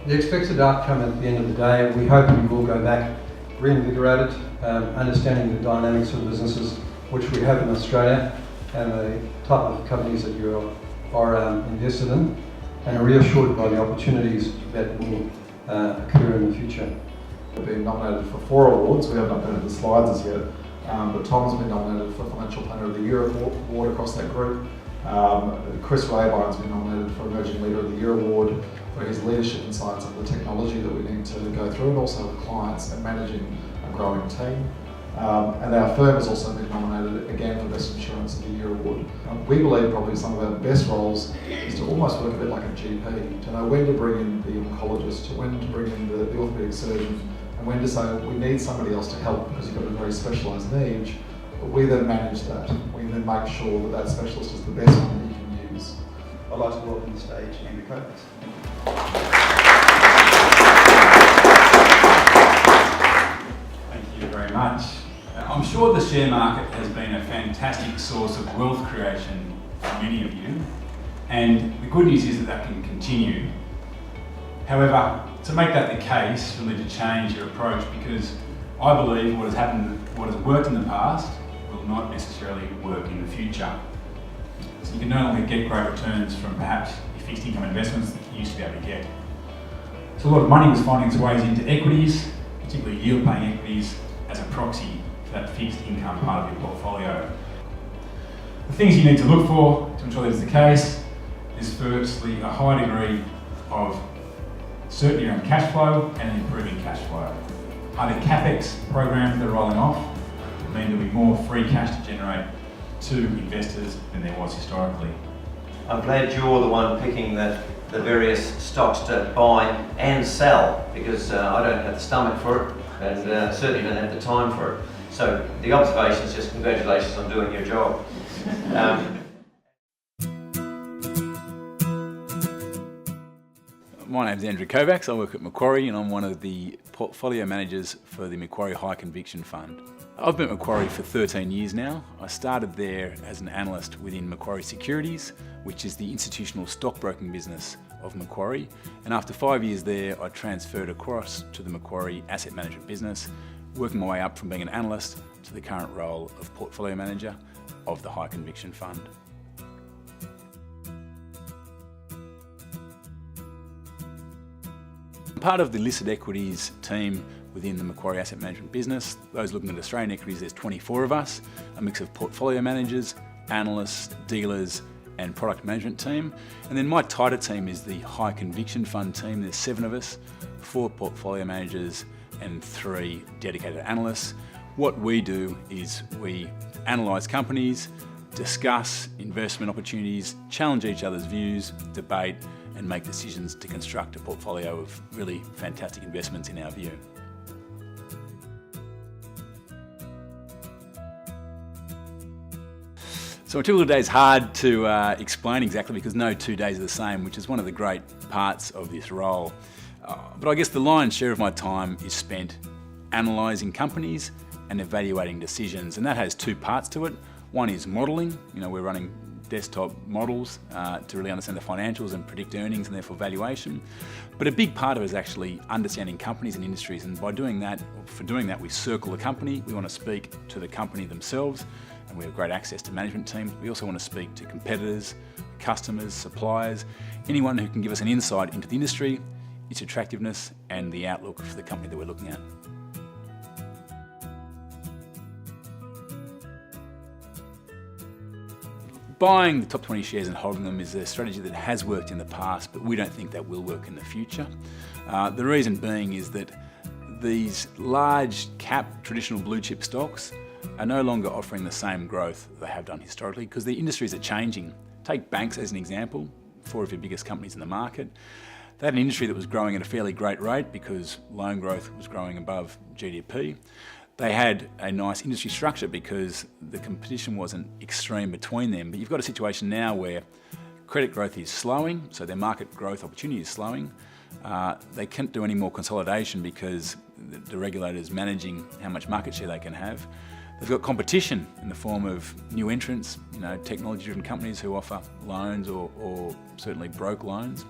The expected outcome at the end of the day, we hope you will go back reinvigorated, understanding the dynamics of businesses which we have in Australia and the type of companies that you are invested in, and are reassured by the opportunities that will occur in the future. We've been nominated for 4 awards. We haven't updated the slides as yet, but Tom's been nominated for Financial Planner of the Year award across that group. Chris Raybine's been nominated for Emerging Leader of the Year award for his leadership in science of the technology that we need to go through, and also with clients and managing a growing team. And our firm has also been nominated again for Best Insurance of the Year award. We believe probably some of our best roles is to almost work a bit like a GP, to know when to bring in the oncologist, to when to bring in the orthopaedic surgeon, and when to say we need somebody else to help because you've got a very specialised need. But we then manage that. We then make sure that that specialist is the best one that you can use. I'd like to welcome to the stage Andrew Kovacs. Thank you very much. I'm sure the share market has been a fantastic source of wealth creation for many of you, and the good news is that that can continue. However, to make that the case, you'll need to change your approach, because I believe what has worked in the past will not necessarily work in the future. So you can no longer get great returns from perhaps your fixed income investments that you used to be able to get. So a lot of money was finding its ways into equities, particularly yield-paying equities, as a proxy for that fixed income part of your portfolio. The things you need to look for to ensure that is the case is firstly a high degree of certainty around cash flow and improving cash flow. Other CapEx programs that are rolling off mean there'll be more free cash to generate to investors than there was historically. I'm glad you're the one picking the various stocks to buy and sell, because I don't have the stomach for it, and certainly don't have the time for it. So the observation is just congratulations on doing your job. My name's Andrew Kovacs. I work at Macquarie and I'm one of the portfolio managers for the Macquarie High Conviction Fund. I've been at Macquarie for 13 years now. I started there as an analyst within Macquarie Securities, which is the institutional stockbroking business of Macquarie. And after 5 years there, I transferred across to the Macquarie asset management business, working my way up from being an analyst to the current role of portfolio manager of the High Conviction Fund. I'm part of the listed equities team within the Macquarie Asset Management business. Those looking at Australian equities, there's 24 of us, a mix of portfolio managers, analysts, dealers, and product management team. And then my tighter team is the High Conviction Fund team. There's 7 of us, 4 portfolio managers and 3 dedicated analysts. What we do is we analyse companies, discuss investment opportunities, challenge each other's views, debate, and make decisions to construct a portfolio of really fantastic investments in our view. So a typical day is hard to explain exactly, because no 2 days are the same, which is one of the great parts of this role. But I guess the lion's share of my time is spent analysing companies and evaluating decisions, and that has 2 parts to it. One is modelling. We're running desktop models to really understand the financials and predict earnings and therefore valuation. But a big part of it is actually understanding companies and industries, and for doing that, we circle the company. We want to speak to the company themselves, and we have great access to management teams. We also want to speak to competitors, customers, suppliers, anyone who can give us an insight into the industry, its attractiveness, and the outlook for the company that we're looking at. Buying the top 20 shares and holding them is a strategy that has worked in the past, but we don't think that will work in the future. The reason being is that these large cap traditional blue chip stocks are no longer offering the same growth they have done historically, because the industries are changing. Take banks as an example, 4 of your biggest companies in the market. They had an industry that was growing at a fairly great rate because loan growth was growing above GDP. They had a nice industry structure because the competition wasn't extreme between them. But you've got a situation now where credit growth is slowing, so their market growth opportunity is slowing. They can't do any more consolidation because the regulator's managing how much market share they can have. They've got competition in the form of new entrants, technology-driven companies who offer loans or certainly broke loans.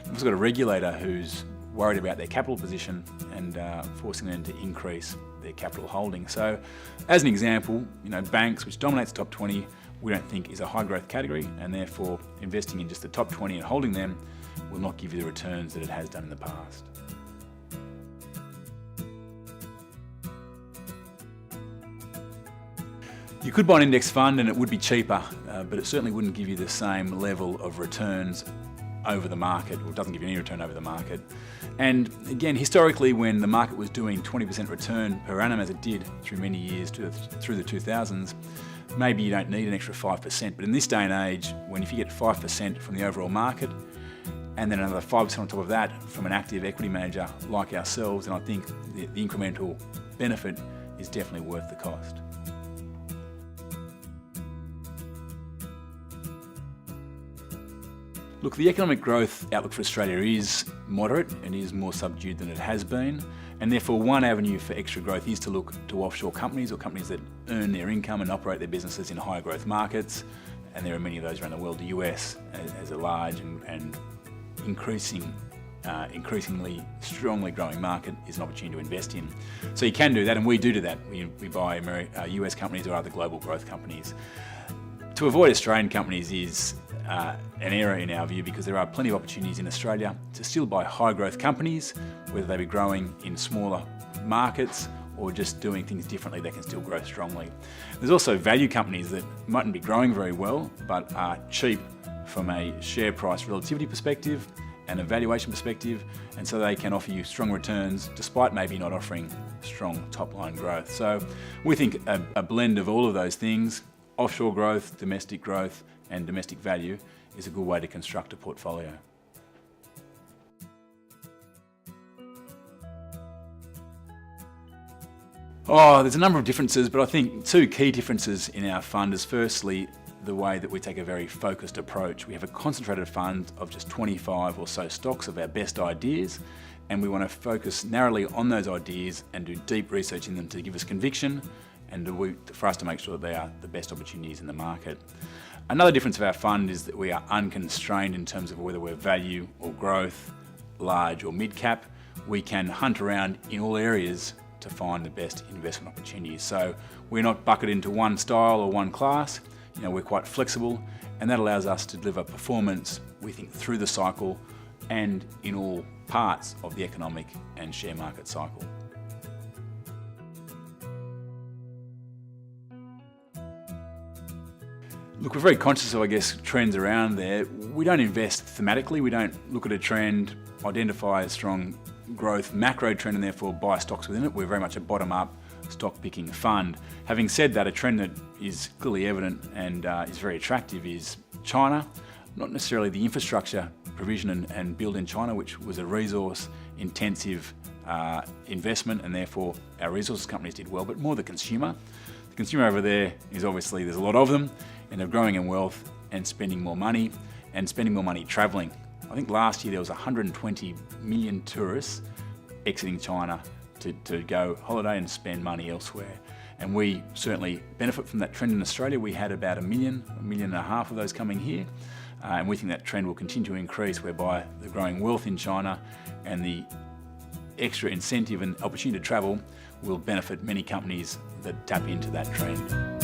They've also got a regulator who's worried about their capital position and forcing them to increase their capital holding. So, as an example, banks, which dominates the top 20, we don't think is a high growth category, and therefore investing in just the top 20 and holding them will not give you the returns that it has done in the past. You could buy an index fund and it would be cheaper, but it certainly wouldn't give you the same level of returns over the market, or doesn't give you any return over the market. And again, historically, when the market was doing 20% return per annum, as it did through many years through the 2000s, maybe you don't need an extra 5%. But in this day and age, when if you get 5% from the overall market, and then another 5% on top of that from an active equity manager like ourselves, then I think the incremental benefit is definitely worth the cost. Look, the economic growth outlook for Australia is moderate and is more subdued than it has been, and therefore one avenue for extra growth is to look to offshore companies or companies that earn their income and operate their businesses in higher growth markets, and there are many of those around the world. The US as a large and increasingly strongly growing market is an opportunity to invest in. So you can do that, and we do that. We buy US companies or other global growth companies. To avoid Australian companies is an error in our view, because there are plenty of opportunities in Australia to still buy high growth companies, whether they be growing in smaller markets or just doing things differently, they can still grow strongly. There's also value companies that mightn't be growing very well, but are cheap from a share price relativity perspective and a valuation perspective, and so they can offer you strong returns despite maybe not offering strong top line growth. So we think a blend of all of those things, offshore growth, domestic growth, and domestic value, is a good way to construct a portfolio. There's a number of differences, but I think two key differences in our fund is firstly the way that we take a very focused approach. We have a concentrated fund of just 25 or so stocks of our best ideas, and we want to focus narrowly on those ideas and do deep research in them to give us conviction and for us to make sure that they are the best opportunities in the market. Another difference of our fund is that we are unconstrained in terms of whether we're value or growth, large or mid-cap. We can hunt around in all areas to find the best investment opportunities. So we're not bucketed into one style or one class. We're quite flexible, and that allows us to deliver performance, we think, through the cycle and in all parts of the economic and share market cycle. Look, we're very conscious of, trends around there. We don't invest thematically. We don't look at a trend, identify a strong growth macro trend, and therefore buy stocks within it. We're very much a bottom-up stock picking fund. Having said that, a trend that is clearly evident and is very attractive is China. Not necessarily the infrastructure provision and build in China, which was a resource intensive investment, and therefore our resources companies did well, but more the consumer. The consumer over there is obviously, there's a lot of them, and they're growing in wealth and spending more money travelling. I think last year there was 120 million tourists exiting China to go holiday and spend money elsewhere. And we certainly benefit from that trend in Australia. We had about 1.5 million of those coming here. And we think that trend will continue to increase, whereby the growing wealth in China and the extra incentive and opportunity to travel will benefit many companies that tap into that trend.